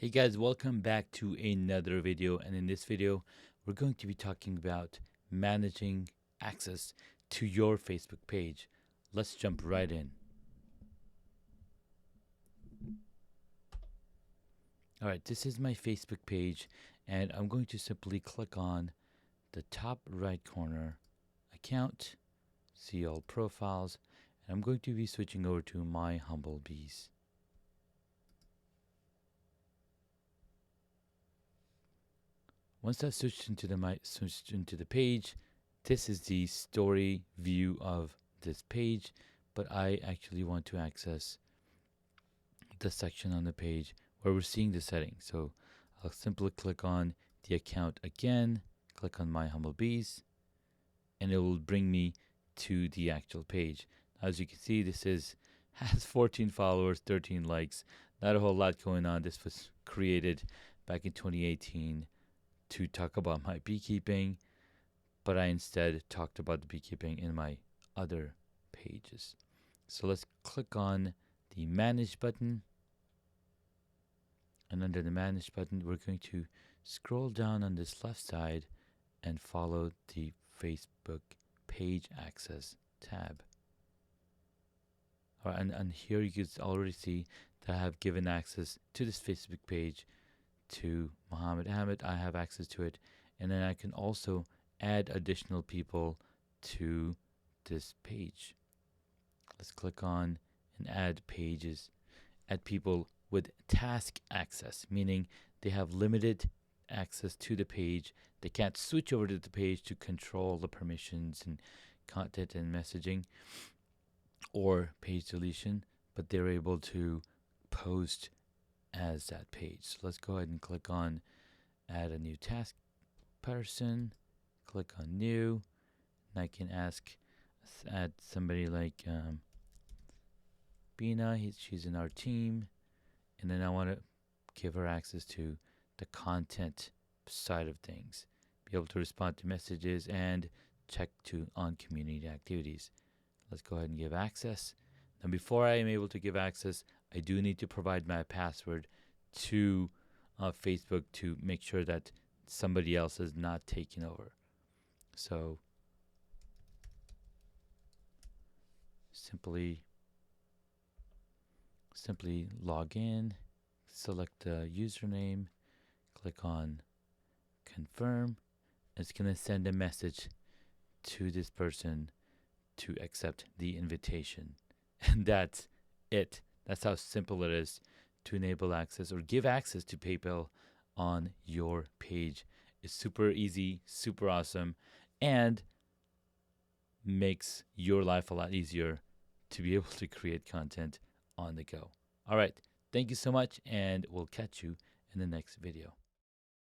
Hey guys, welcome back to another video, and in this video we're going to be talking about managing access to your Facebook page. Let's jump right in. Alright, this is my Facebook page, and I'm going to simply click on the top right corner, account, see all profiles, and I'm going to be switching over to My Humble Bees. Once I've switched into the page, this is the story view of this page, but I actually want to access the section on the page where we're seeing the settings. So I'll simply click on the account again, click on My Humble Bees, and it will bring me to the actual page. As you can see, has 14 followers, 13 likes, not a whole lot going on. This was created back in 2018 to talk about my beekeeping, but I instead talked about the beekeeping in my other pages. So let's click on the Manage button, and under the Manage button we're going to scroll down on this left side and follow the Facebook Page Access tab. Alright, and here you can already see that I have given access to this Facebook page to Muhammad Ahmed. I have access to it, and then I can also add additional people to this page. Let's click on and add pages, add people with task access, meaning they have limited access to the page. They can't switch over to the page to control the permissions and content and messaging or page deletion, but they're able to post as that page. So let's go ahead and click on add a new task person, click on new, and I can add somebody like Bina. She's in our team, and then I want to give her access to the content side of things, be able to respond to messages and check on community activities. Let's go ahead and give access. Now before I am able to give access, I do need to provide my password to Facebook to make sure that somebody else is not taking over. So simply log in, select the username, click on confirm. It's going to send a message to this person to accept the invitation. And that's it. That's how simple it is to enable access or give access to PayPal on your page. It's super easy, super awesome, and makes your life a lot easier to be able to create content on the go. All right. Thank you so much, and we'll catch you in the next video.